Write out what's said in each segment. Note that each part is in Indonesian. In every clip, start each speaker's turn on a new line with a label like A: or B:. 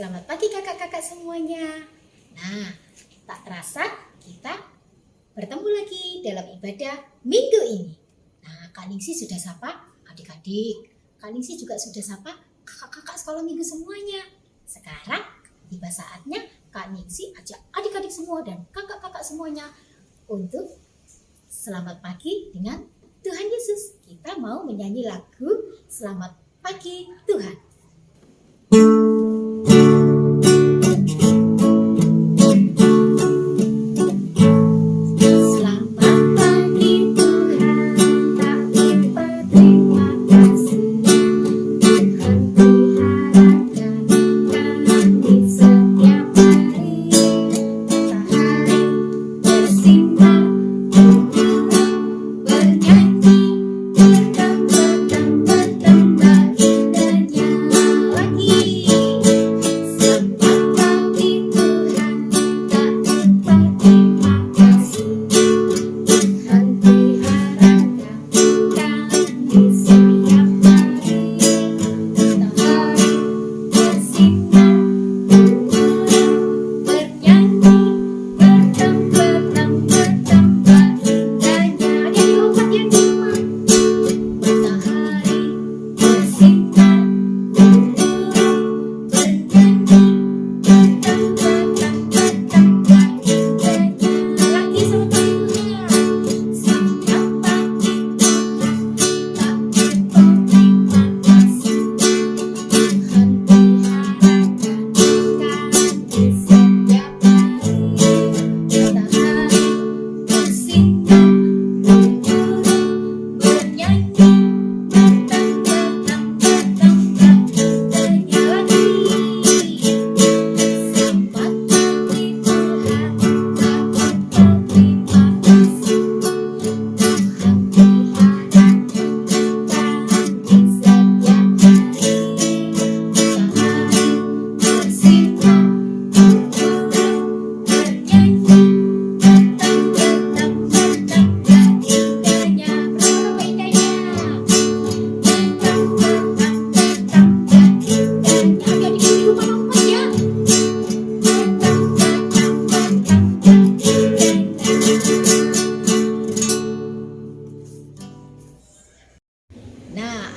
A: Selamat pagi kakak-kakak semuanya. Nah, tak terasa kita bertemu lagi dalam ibadah minggu ini. Nah, Kak Ningsi sudah sapa adik-adik. Kak Ningsi juga sudah sapa kakak-kakak sekolah minggu semuanya. Sekarang tiba saatnya Kak Ningsi ajak adik-adik semua dan kakak-kakak semuanya untuk selamat pagi dengan Tuhan Yesus. Kita mau menyanyi lagu Selamat Pagi Tuhan.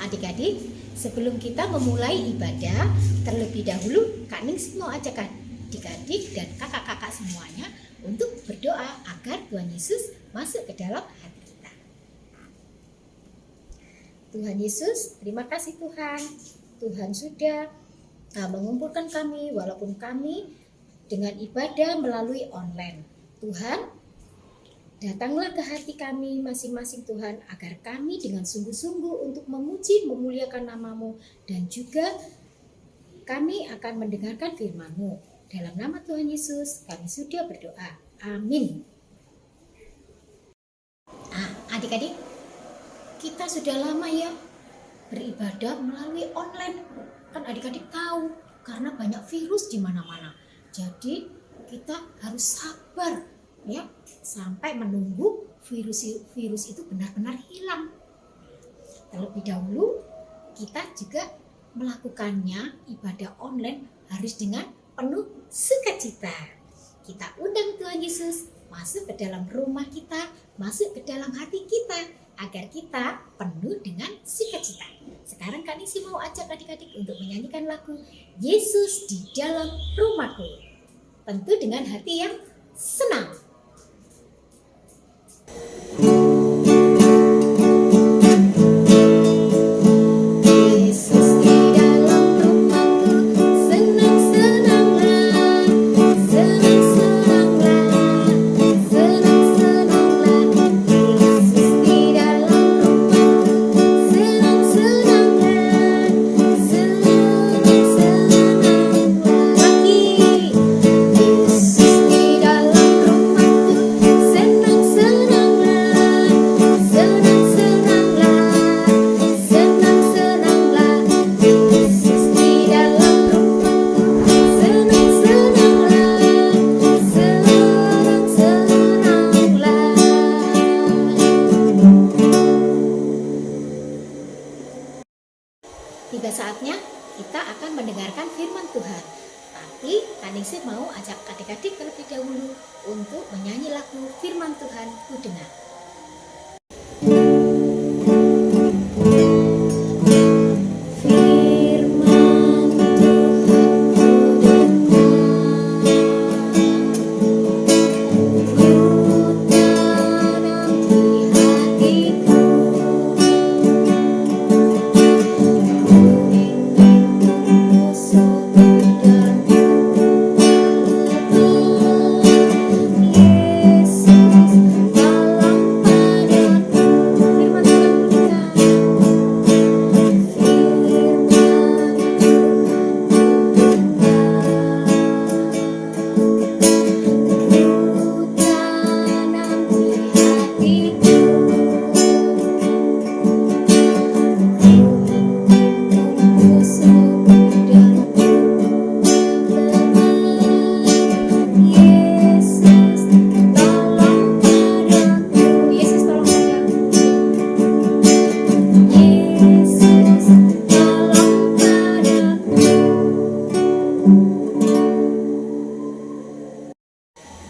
A: Adik-adik, sebelum kita memulai ibadah, terlebih dahulu Kak Ningsi mau ajak adik-adik dan kakak-kakak semuanya untuk berdoa agar Tuhan Yesus masuk ke dalam hati kita. Tuhan Yesus, terima kasih Tuhan. Tuhan sudah mengumpulkan kami walaupun kami dengan ibadah melalui online. Tuhan, datanglah ke hati kami masing-masing Tuhan, agar kami dengan sungguh-sungguh untuk memuji, memuliakan nama-Mu, dan juga kami akan mendengarkan firman-Mu. Dalam nama Tuhan Yesus kami sudah berdoa. Amin. Adik-adik, kita sudah lama ya beribadah melalui online. Kan adik-adik tahu, karena banyak virus di mana-mana. Jadi kita harus sabar ya, sampai menunggu virus itu benar-benar hilang. Terlebih dahulu kita juga melakukannya ibadah online harus dengan penuh sukacita. Kita undang Tuhan Yesus masuk ke dalam rumah kita, masuk ke dalam hati kita, agar kita penuh dengan sukacita. Sekarang Kak Ningsi mau ajak adik-adik untuk menyanyikan lagu Yesus di dalam rumahku. Tentu dengan hati yang senang.
B: Yesus di dalam rumah.
A: Adik terlebih dahulu untuk menyanyi lagu Firman Tuhan Ku Dengar.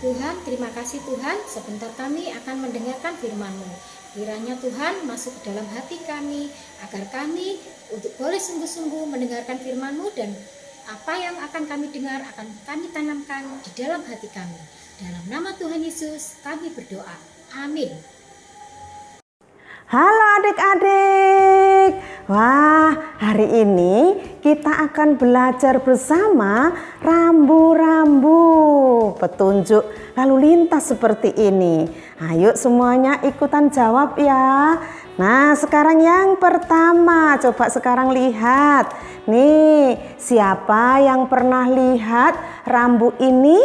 A: Tuhan, terima kasih Tuhan, sebentar kami akan mendengarkan firman-Mu. Kiranya Tuhan masuk ke dalam hati kami, agar kami untuk boleh sungguh-sungguh mendengarkan firman-Mu, dan apa yang akan kami dengar akan kami tanamkan di dalam hati kami. Dalam nama Tuhan Yesus kami berdoa. Amin.
B: Halo adik-adik. Wah, hari ini kita akan belajar bersama rambu-rambu petunjuk lalu lintas seperti ini. Ayo semuanya ikutan jawab ya. Nah, sekarang yang pertama, coba sekarang lihat. Nih, siapa yang pernah lihat rambu ini?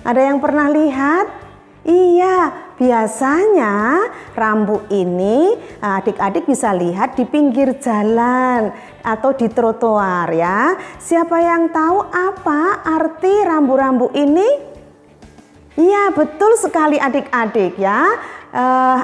B: Ada yang pernah lihat? Iya, biasanya rambu ini adik-adik bisa lihat di pinggir jalan atau di trotoar ya. Siapa yang tahu apa arti rambu-rambu ini? Iya, betul sekali adik-adik ya.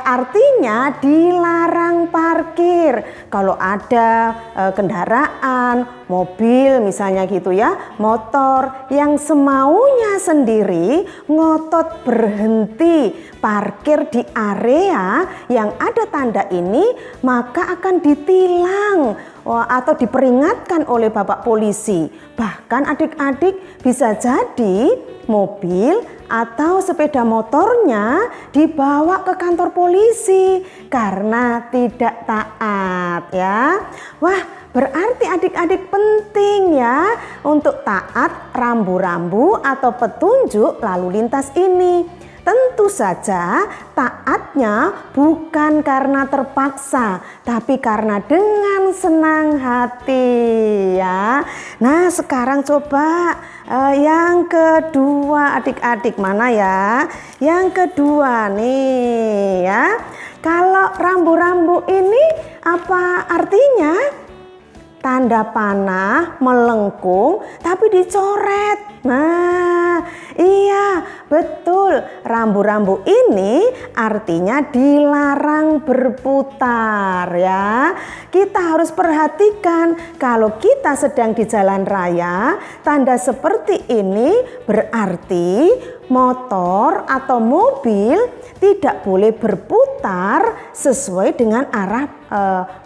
B: Artinya dilarang parkir. Kalau ada kendaraan, mobil misalnya gitu ya, motor yang semaunya sendiri ngotot berhenti parkir di area yang ada tanda ini, maka akan ditilang atau diperingatkan oleh Bapak polisi. Bahkan adik-adik bisa jadi mobil atau sepeda motornya dibawa ke kantor polisi karena tidak taat ya. Wah, berarti adik-adik penting ya untuk taat rambu-rambu atau petunjuk lalu lintas ini. Tentu saja taatnya bukan karena terpaksa, tapi karena dengan senang hati ya. Nah, sekarang coba yang kedua adik-adik, mana ya? Yang kedua nih ya. Kalau rambu-rambu ini apa artinya? Tanda panah melengkung tapi dicoret. Nah, iya betul. Rambu-rambu ini artinya dilarang berputar ya. Kita harus perhatikan kalau kita sedang di jalan raya, tanda seperti ini berarti motor atau mobil tidak boleh berputar sesuai dengan arah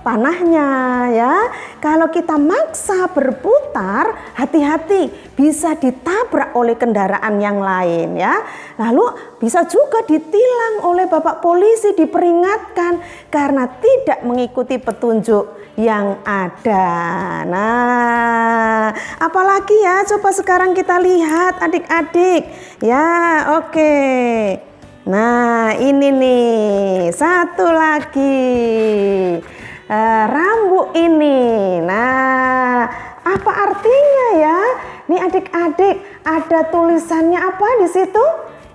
B: panahnya ya. Kalau kita maksa berputar, hati-hati bisa ditabrak oleh kendaraan yang lain ya. Lalu bisa juga ditilang oleh Bapak polisi, diperingatkan karena tidak mengikuti petunjuk yang ada. Nah, apalagi ya, coba sekarang kita lihat adik-adik ya. Oke. Nah, ini nih satu lagi rambu ini. Nah, apa artinya ya? Nih adik-adik, ada tulisannya apa di situ?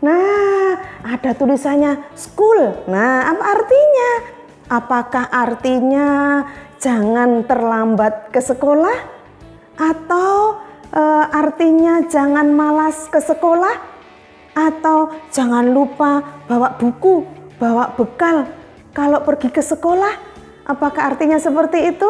B: Nah, ada tulisannya school. Nah, apa artinya? Apakah artinya jangan terlambat ke sekolah? Atau artinya jangan malas ke sekolah? Atau jangan lupa bawa buku, bawa bekal kalau pergi ke sekolah? Apakah artinya seperti itu?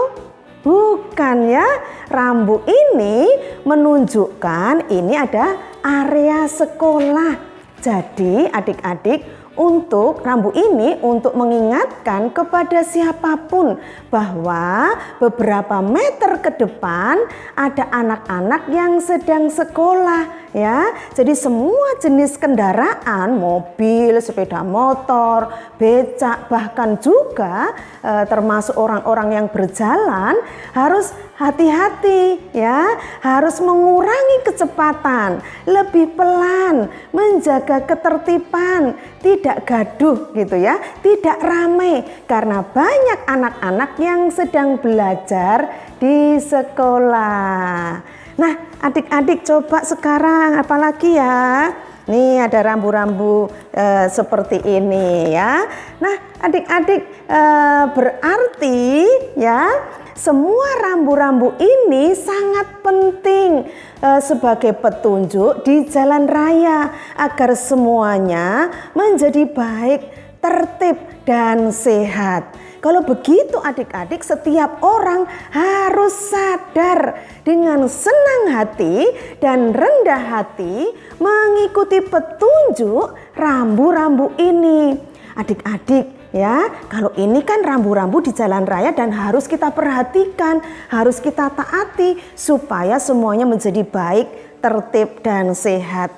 B: Bukan ya. Rambu ini menunjukkan ini ada area sekolah. Jadi adik-adik, untuk rambu ini untuk mengingatkan kepada siapapun bahwa beberapa meter ke depan ada anak-anak yang sedang sekolah ya. Jadi semua jenis kendaraan, mobil, sepeda motor, becak, bahkan juga termasuk orang-orang yang berjalan harus hati-hati ya, harus mengurangi kecepatan, lebih pelan, menjaga ketertiban, tidak gaduh gitu ya, tidak ramai karena banyak anak-anak yang sedang belajar di sekolah. Nah, adik-adik coba sekarang apalagi ya? Nih ada rambu-rambu seperti ini ya. Nah, adik-adik berarti ya semua rambu-rambu ini sangat penting sebagai petunjuk di jalan raya agar semuanya menjadi baik, tertib dan sehat. Kalau begitu adik-adik, setiap orang harus sadar dengan senang hati dan rendah hati mengikuti petunjuk rambu-rambu ini. Adik-adik ya, kalau ini kan rambu-rambu di jalan raya dan harus kita perhatikan, harus kita taati supaya semuanya menjadi baik, tertib dan sehat.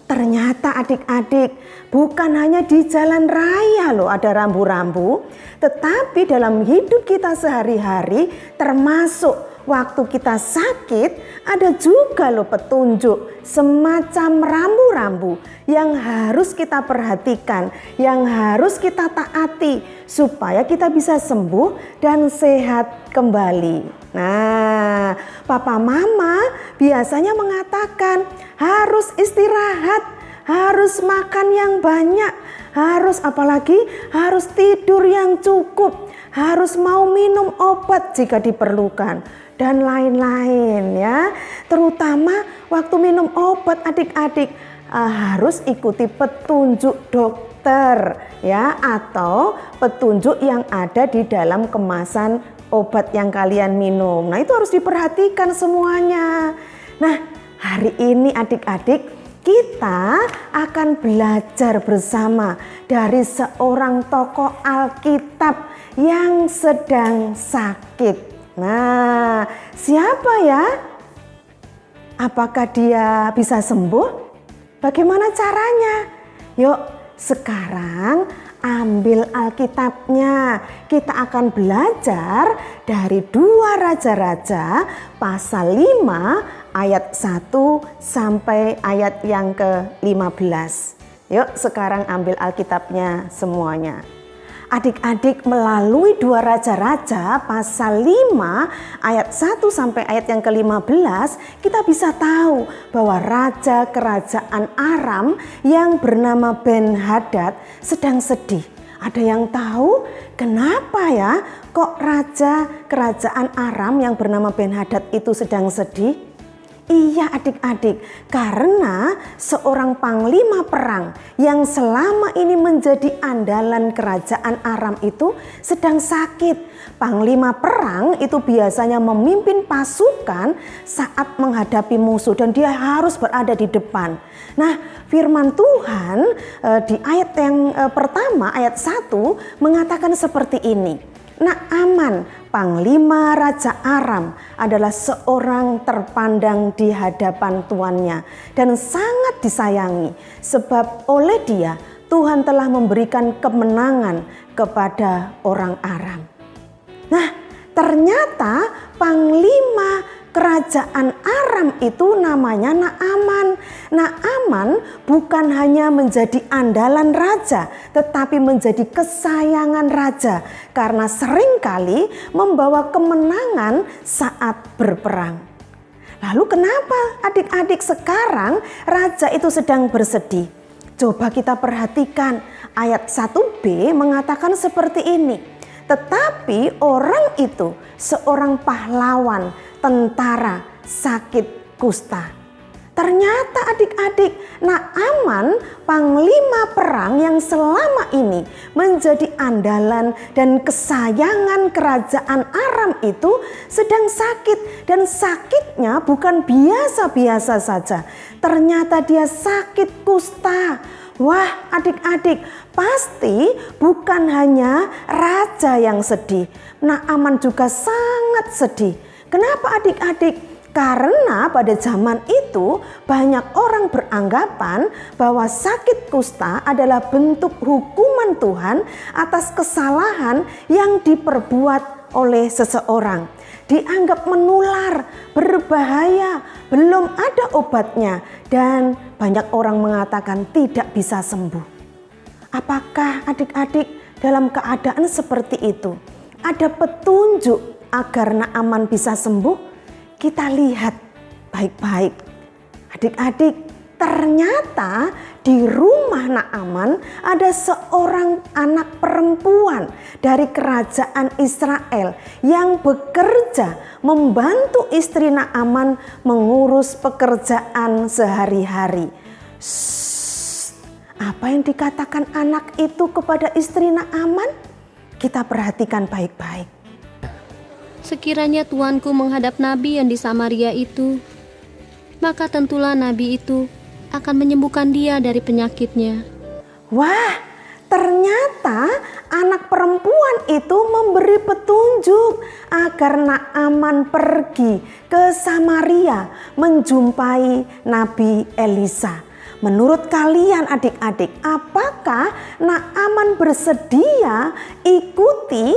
B: Ternyata adik-adik, bukan hanya di jalan raya loh ada rambu-rambu, tetapi dalam hidup kita sehari-hari termasuk waktu kita sakit ada juga loh petunjuk semacam rambu-rambu yang harus kita perhatikan, yang harus kita taati supaya kita bisa sembuh dan sehat kembali. Nah, papa mama biasanya mengatakan harus istirahat, harus makan yang banyak, harus tidur yang cukup, harus mau minum obat jika diperlukan dan lain-lain ya. Terutama waktu minum obat adik-adik harus ikuti petunjuk dokter ya, atau petunjuk yang ada di dalam kemasan obat yang kalian minum. Nah, itu harus diperhatikan semuanya. Nah, hari ini adik-adik kita akan belajar bersama dari seorang tokoh Alkitab yang sedang sakit. Nah, siapa ya? Apakah dia bisa sembuh? Bagaimana caranya? Yuk, sekarang ambil Alkitabnya. Kita akan belajar dari 2 Raja-Raja pasal 5 ayat 1 sampai ayat yang ke-15. Yuk sekarang ambil Alkitabnya semuanya. Adik-adik, melalui 2 Raja-Raja pasal 5 ayat 1 sampai ayat yang ke-15 kita bisa tahu bahwa raja kerajaan Aram yang bernama Ben-Hadad sedang sedih. Ada yang tahu kenapa ya kok raja kerajaan Aram yang bernama Ben-Hadad itu sedang sedih? Iya adik-adik, karena seorang panglima perang yang selama ini menjadi andalan kerajaan Aram itu sedang sakit. Panglima perang itu biasanya memimpin pasukan saat menghadapi musuh dan dia harus berada di depan. Nah, firman Tuhan di ayat yang pertama, ayat 1 mengatakan seperti ini. Naaman, panglima Raja Aram, adalah seorang terpandang di hadapan tuannya dan sangat disayangi sebab oleh dia Tuhan telah memberikan kemenangan kepada orang Aram. Nah, ternyata panglima kerajaan Aram itu namanya Naaman. Naaman bukan hanya menjadi andalan raja, tetapi menjadi kesayangan raja karena seringkali membawa kemenangan saat berperang. Lalu kenapa adik-adik sekarang raja itu sedang bersedih? Coba kita perhatikan ayat 1b mengatakan seperti ini. Tetapi orang itu seorang pahlawan, tentara, sakit kusta. Ternyata adik-adik, Naaman, panglima perang yang selama ini menjadi andalan dan kesayangan kerajaan Aram itu sedang sakit. Dan sakitnya bukan biasa-biasa saja. Ternyata dia sakit kusta. Wah adik-adik, pasti bukan hanya raja yang sedih. Naaman juga sangat sedih. Kenapa adik-adik? Karena pada zaman itu banyak orang beranggapan bahwa sakit kusta adalah bentuk hukuman Tuhan atas kesalahan yang diperbuat oleh seseorang. Dianggap menular, berbahaya, belum ada obatnya, dan banyak orang mengatakan tidak bisa sembuh. Apakah adik-adik dalam keadaan seperti itu ada petunjuk agar Naaman bisa sembuh? Kita lihat baik-baik. Adik-adik, ternyata di rumah Naaman ada seorang anak perempuan dari kerajaan Israel yang bekerja membantu istri Naaman mengurus pekerjaan sehari-hari. Apa yang dikatakan anak itu kepada istri Naaman? Kita perhatikan baik-baik.
C: Sekiranya tuanku menghadap nabi yang di Samaria itu, maka tentulah nabi itu akan menyembuhkan dia dari penyakitnya.
B: Wah, ternyata anak perempuan itu memberi petunjuk agar Naaman pergi ke Samaria menjumpai Nabi Elisa. Menurut kalian adik-adik, apakah Naaman bersedia ikuti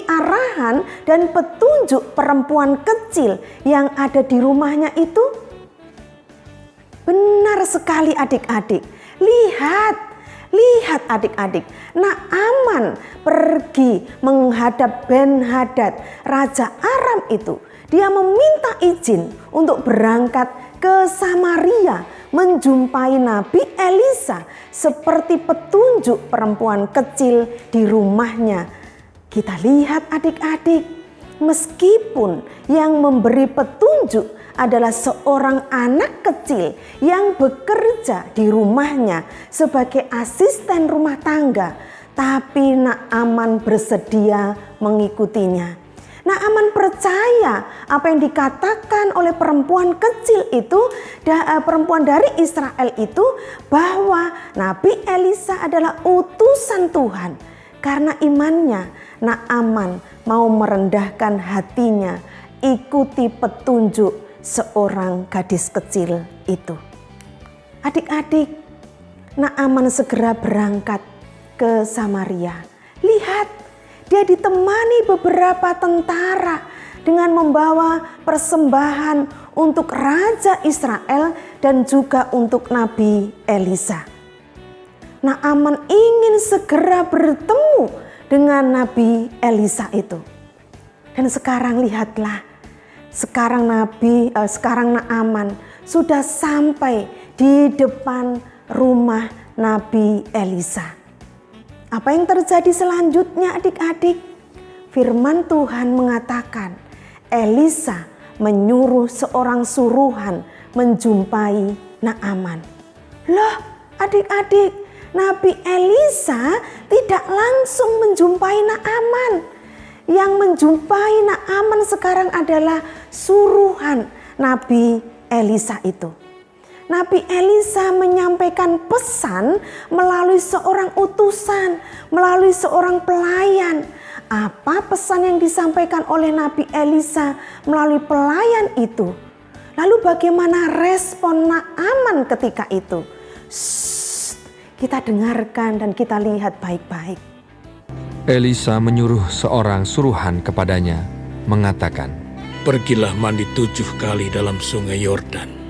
B: arahan dan petunjuk perempuan kecil yang ada di rumahnya itu? Benar sekali adik-adik. Lihat adik-adik, Naaman pergi menghadap Ben-Hadad, raja Aram itu. Dia meminta izin untuk berangkat ke Samaria menjumpai Nabi Elisa seperti petunjuk perempuan kecil di rumahnya. Kita lihat adik-adik, meskipun yang memberi petunjuk adalah seorang anak kecil yang bekerja di rumahnya sebagai asisten rumah tangga, tapi Naaman bersedia mengikutinya. Naaman percaya apa yang dikatakan oleh perempuan kecil itu, perempuan dari Israel itu, bahwa Nabi Elisa adalah utusan Tuhan. Karena imannya, Naaman mau merendahkan hatinya, ikuti petunjuk seorang gadis kecil itu. Adik-adik, Naaman segera berangkat ke Samaria. Lihat, dia ditemani beberapa tentara dengan membawa persembahan untuk Raja Israel dan juga untuk Nabi Elisa. Naaman ingin segera bertemu dengan Nabi Elisa itu. Dan sekarang lihatlah, sekarang Naaman sudah sampai di depan rumah Nabi Elisa. Apa yang terjadi selanjutnya adik-adik? Firman Tuhan mengatakan, Elisa menyuruh seorang suruhan menjumpai Naaman. Loh adik-adik, Nabi Elisa tidak langsung menjumpai Naaman. Yang menjumpai Naaman sekarang adalah suruhan Nabi Elisa itu. Nabi Elisa menyampaikan pesan melalui seorang utusan, melalui seorang pelayan. Apa pesan yang disampaikan oleh Nabi Elisa melalui pelayan itu? Lalu bagaimana respon Naaman ketika itu? Kita dengarkan dan kita lihat baik-baik.
D: Elisa menyuruh seorang suruhan kepadanya, mengatakan,
E: "Pergilah mandi 7 kali dalam sungai Yordan.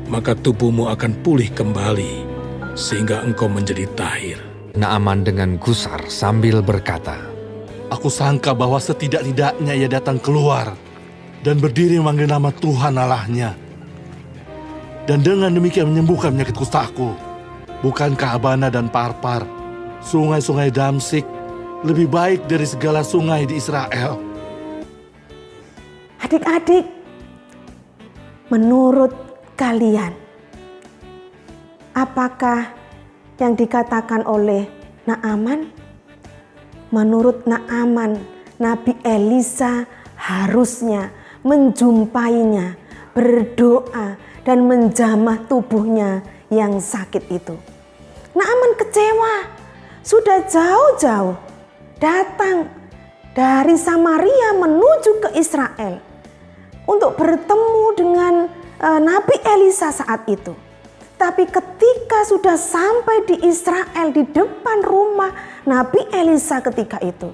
E: Maka tubuhmu akan pulih kembali, sehingga engkau menjadi tahir."
D: Naaman dengan gusar sambil berkata,
F: Aku sangka bahwa setidak-tidaknya ia datang keluar dan berdiri memanggil nama Tuhan Allahnya. Dan dengan demikian menyembuhkan penyakit kustaku. Bukankah Abana dan Parpar, sungai-sungai Damsik, lebih baik dari segala sungai di Israel?
B: Adik-adik, menurut kalian, apakah yang dikatakan oleh Naaman? Menurut Naaman, Nabi Elisa harusnya menjumpainya, berdoa, dan menjamah tubuhnya yang sakit itu. Naaman kecewa, sudah jauh-jauh datang dari Samaria menuju ke Israel untuk bertemu dengan Nabi Elisa saat itu. Tapi ketika sudah sampai di Israel, di depan rumah Nabi Elisa ketika itu,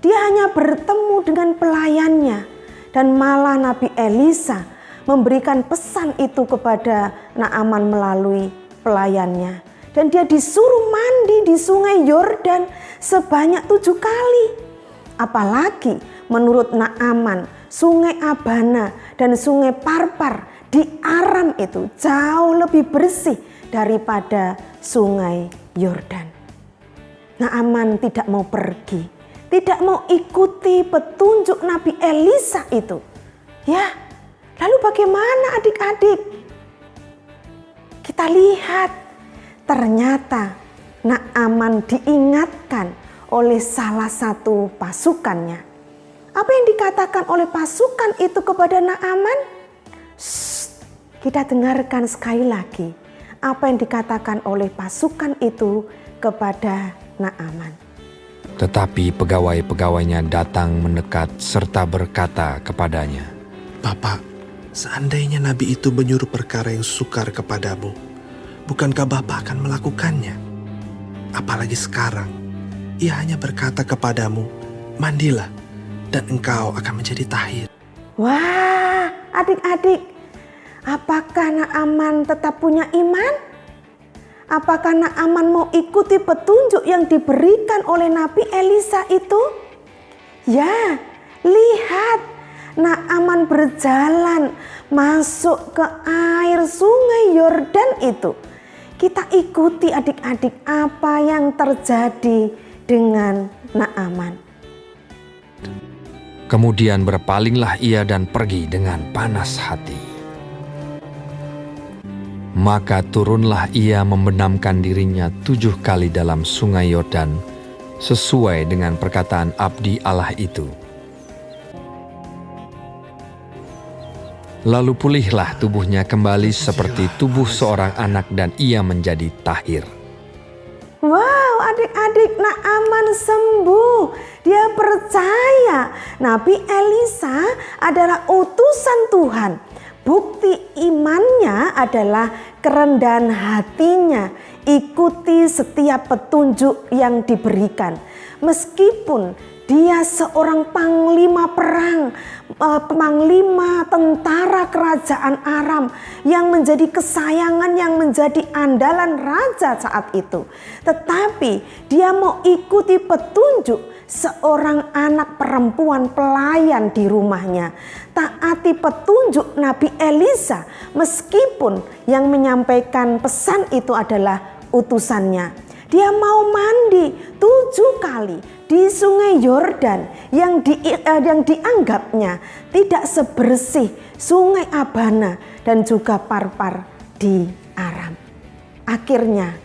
B: dia hanya bertemu dengan pelayannya. Dan malah Nabi Elisa memberikan pesan itu kepada Naaman melalui pelayannya. Dan dia disuruh mandi di sungai Yordan sebanyak 7 kali. Apalagi menurut Naaman, sungai Abana dan sungai Parpar di Aram itu jauh lebih bersih daripada sungai Yordan. Naaman tidak mau pergi, tidak mau ikuti petunjuk Nabi Elisa itu. Ya, lalu bagaimana adik-adik? Kita lihat, ternyata Naaman diingatkan oleh salah satu pasukannya. Apa yang dikatakan oleh pasukan itu kepada Naaman? Kita dengarkan sekali lagi apa yang dikatakan oleh pasukan itu kepada Naaman.
D: Tetapi pegawai-pegawainya datang mendekat serta berkata kepadanya,
G: Bapak, seandainya Nabi itu menyuruh perkara yang sukar kepadamu, bukankah Bapak akan melakukannya? Apalagi sekarang, ia hanya berkata kepadamu, mandilah, dan engkau akan menjadi tahir.
B: Wah, adik-adik, apakah Naaman tetap punya iman? Apakah Naaman mau ikuti petunjuk yang diberikan oleh Nabi Elisa itu? Ya, lihat, Naaman berjalan masuk ke air sungai Yordan itu. Kita ikuti adik-adik apa yang terjadi dengan Naaman.
D: kemudian berpalinglah ia dan pergi dengan panas hati. Maka turunlah ia membenamkan dirinya 7 kali dalam sungai Yordan, sesuai dengan perkataan abdi Allah itu. Lalu pulihlah tubuhnya kembali seperti tubuh seorang anak dan ia menjadi tahir.
B: Wow, adik-adik, Naaman sembuh. Dia percaya Nabi Elisa adalah utusan Tuhan. Bukti imannya adalah kerendahan hatinya. Ikuti setiap petunjuk yang diberikan. Meskipun dia seorang panglima perang, panglima tentara kerajaan Aram yang menjadi kesayangan, yang menjadi andalan raja saat itu. Tetapi dia mau ikuti petunjuk seorang anak perempuan pelayan di rumahnya. Taati petunjuk Nabi Elisa meskipun yang menyampaikan pesan itu adalah utusannya. Dia mau mandi 7 kali di sungai Yordan yang dianggapnya tidak sebersih sungai Abana dan juga Parpar di Aram. Akhirnya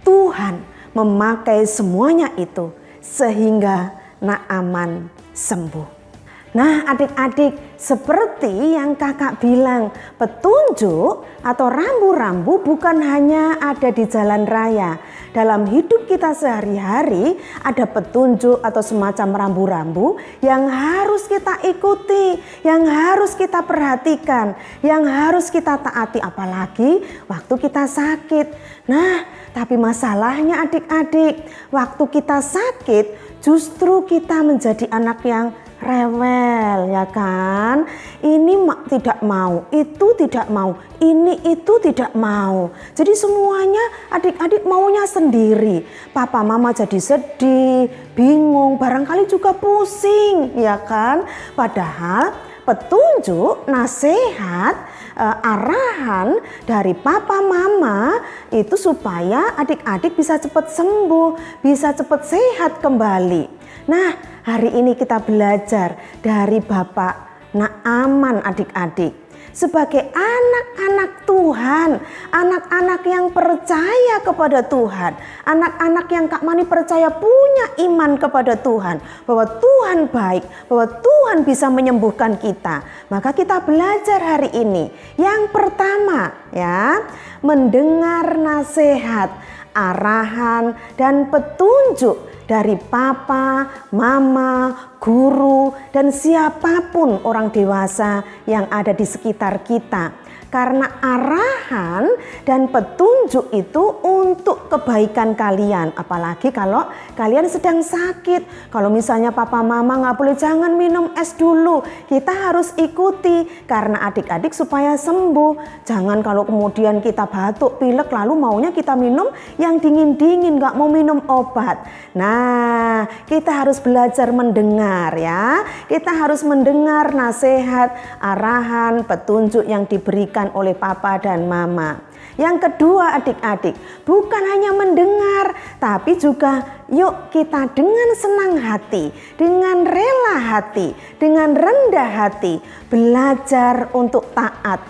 B: Tuhan memakai semuanya itu sehingga Naaman sembuh. Nah adik-adik, seperti yang kakak bilang, petunjuk atau rambu-rambu bukan hanya ada di jalan raya. Dalam hidup kita sehari-hari ada petunjuk atau semacam rambu-rambu yang harus kita ikuti, yang harus kita perhatikan, yang harus kita taati, apalagi waktu kita sakit. Nah, tapi masalahnya adik-adik, waktu kita sakit justru kita menjadi anak yang rewel, ya kan? Ini tidak mau, itu tidak mau, ini itu tidak mau. Jadi semuanya adik-adik maunya sendiri. Papa mama jadi sedih, bingung, barangkali juga pusing, ya kan? Padahal petunjuk, nasihat, arahan dari papa mama itu supaya adik-adik bisa cepat sembuh, bisa cepat sehat kembali. Nah, hari ini kita belajar dari Bapak Naaman adik-adik. sebagai anak-anak Tuhan, anak-anak yang percaya kepada Tuhan, anak-anak yang Kak Mani percaya punya iman kepada Tuhan, bahwa Tuhan baik, bahwa Tuhan bisa menyembuhkan kita. Maka kita belajar hari ini. Yang pertama ya, mendengar nasihat, arahan dan petunjuk dari papa, mama, guru, dan siapapun orang dewasa yang ada di sekitar kita. Karena arahan dan petunjuk itu untuk kebaikan kalian. Apalagi kalau kalian sedang sakit. Kalau misalnya papa mama nggak boleh, jangan minum es dulu. Kita harus ikuti karena adik-adik supaya sembuh. Jangan kalau kemudian kita batuk, pilek lalu maunya kita minum yang dingin-dingin, nggak mau minum obat. Nah, kita harus belajar mendengar ya. Kita harus mendengar nasihat, arahan, petunjuk yang diberikan oleh papa dan mama. Yang kedua adik-adik, bukan hanya mendengar, tapi juga yuk kita dengan senang hati, dengan rela hati, dengan rendah hati, belajar untuk taat.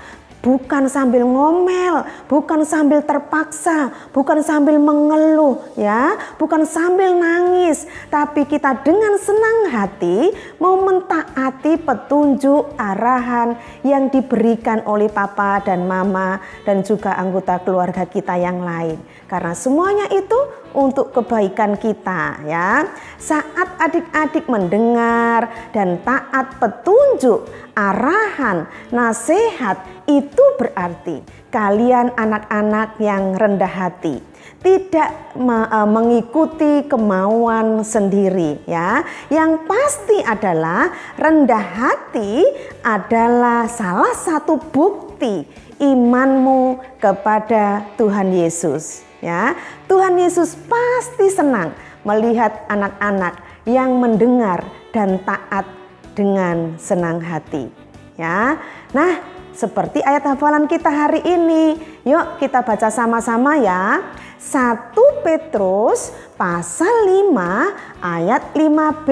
B: Bukan sambil ngomel, bukan sambil terpaksa, bukan sambil mengeluh ya, bukan sambil nangis, tapi kita dengan senang hati mau mentaati petunjuk arahan yang diberikan oleh papa dan mama dan juga anggota keluarga kita yang lain. Karena semuanya itu untuk kebaikan kita ya. Saat adik-adik mendengar dan taat petunjuk, arahan, nasihat, itu berarti kalian anak-anak yang rendah hati, tidak mengikuti kemauan sendiri ya. Yang pasti adalah rendah hati adalah salah satu bukti imanmu kepada Tuhan Yesus ya. Tuhan Yesus pasti senang melihat anak-anak yang mendengar dan taat dengan senang hati ya. Nah, seperti ayat hafalan kita hari ini, yuk kita baca sama-sama ya. 1 Petrus pasal 5 ayat 5b.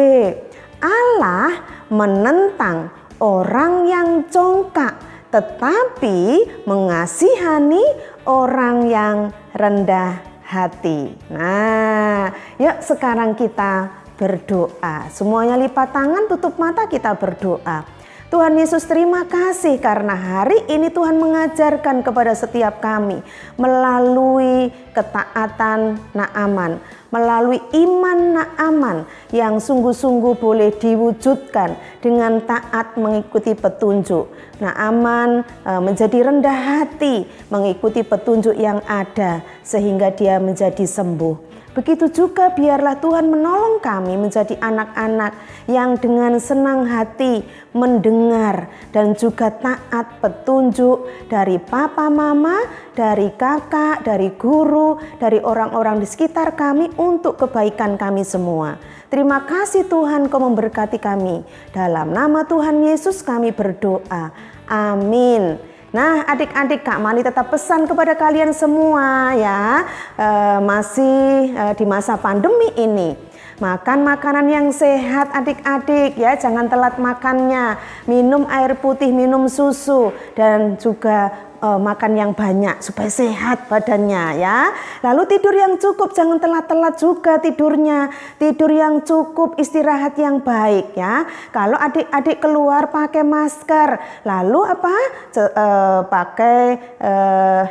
B: Allah menentang orang yang congkak, tetapi mengasihani orang yang rendah hati. Nah, yuk sekarang kita berdoa. Semuanya lipat tangan, tutup mata, kita berdoa. Tuhan Yesus, terima kasih karena hari ini Tuhan mengajarkan kepada setiap kami melalui ketaatan Naaman, melalui iman Naaman yang sungguh-sungguh boleh diwujudkan dengan taat mengikuti petunjuk. Naaman menjadi rendah hati mengikuti petunjuk yang ada sehingga dia menjadi sembuh. Begitu juga biarlah Tuhan menolong kami menjadi anak-anak yang dengan senang hati mendengar dan juga taat petunjuk dari papa mama, dari kakak, dari guru, dari orang-orang di sekitar kami untuk kebaikan kami semua. Terima kasih Tuhan, Kau memberkati kami. Dalam nama Tuhan Yesus kami berdoa. Amin. Nah adik-adik, Kak Mani tetap pesan kepada kalian semua ya, masih di masa pandemi ini, makan makanan yang sehat adik-adik ya, jangan telat makannya, minum air putih, minum susu, dan juga makan yang banyak supaya sehat badannya ya. Lalu tidur yang cukup, jangan telat-telat juga tidurnya. Tidur yang cukup, istirahat yang baik ya. Kalau adik-adik keluar pakai masker, lalu pakai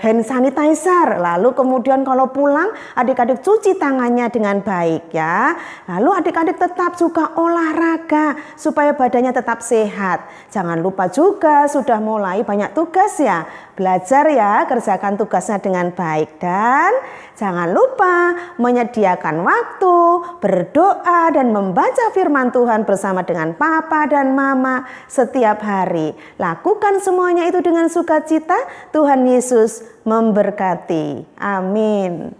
B: hand sanitizer. Lalu kemudian kalau pulang adik-adik cuci tangannya dengan baik ya. Lalu adik-adik tetap juga olahraga supaya badannya tetap sehat. Jangan lupa juga sudah mulai banyak tugas ya. Belajar ya, kerjakan tugasnya dengan baik dan jangan lupa menyediakan waktu, berdoa dan membaca firman Tuhan bersama dengan papa dan mama setiap hari. Lakukan semuanya itu dengan sukacita. Tuhan Yesus memberkati. Amin.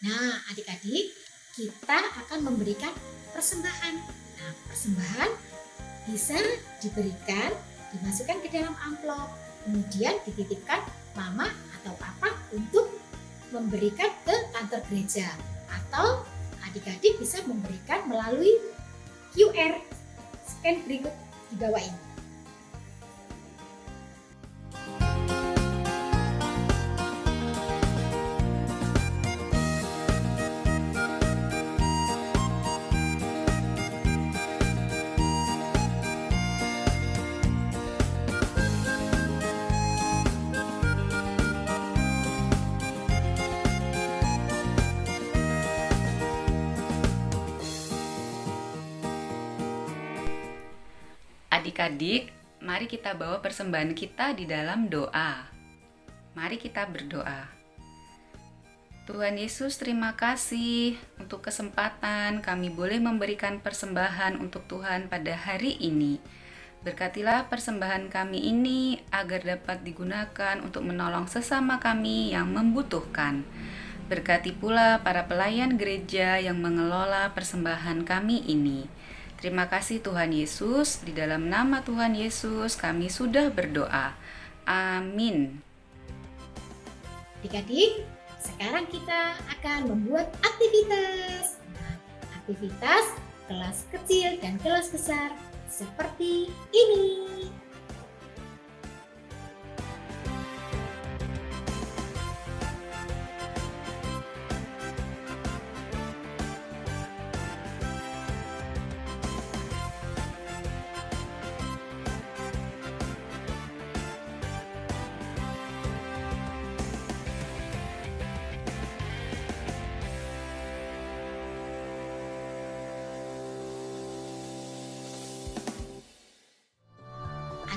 A: Nah, adik-adik, kita akan memberikan persembahan. Nah, persembahan bisa diberikan, dimasukkan ke dalam amplop, kemudian dititipkan mama atau papa untuk memberikan ke kantor gereja, atau adik-adik bisa memberikan melalui QR scan berikut di bawah ini.
H: Adik-adik, mari kita bawa persembahan kita di dalam doa. Mari kita berdoa. Tuhan Yesus, terima kasih untuk kesempatan kami boleh memberikan persembahan untuk Tuhan pada hari ini. Berkatilah persembahan kami ini agar dapat digunakan untuk menolong sesama kami yang membutuhkan. Berkati pula para pelayan gereja yang mengelola persembahan kami ini. Terima kasih Tuhan Yesus, di dalam nama Tuhan Yesus kami sudah berdoa. Amin.
A: Adik-adik, sekarang kita akan membuat aktivitas. Nah, aktivitas kelas kecil dan kelas besar seperti ini.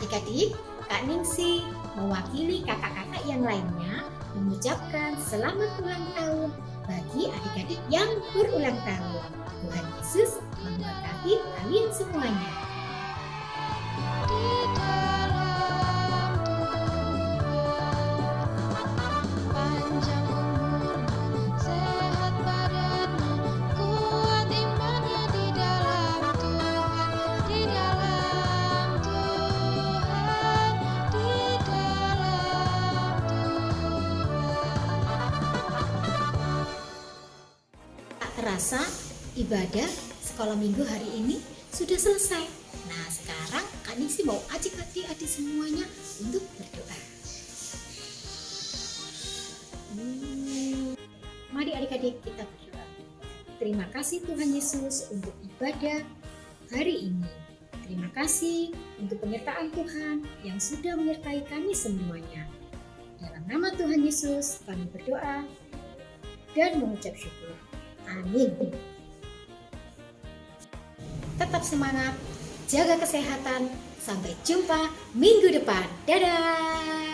A: Adik-adik, Kak Ningsi mewakili kakak-kakak yang lainnya mengucapkan selamat ulang tahun bagi adik-adik yang berulang tahun. Tuhan Yesus memberkati kalian semuanya. Terasa ibadah sekolah minggu hari ini sudah selesai. Nah, sekarang Kak Ningsi mau ajak adik-adik semuanya untuk berdoa. Mari adik-adik kita berdoa. Terima kasih Tuhan Yesus untuk ibadah hari ini. Terima kasih untuk penyertaan Tuhan yang sudah menyertai kami semuanya. Dalam nama Tuhan Yesus kami berdoa dan mengucap syukur. Amin. Tetap semangat, jaga kesehatan. Sampai jumpa minggu depan. Dadah.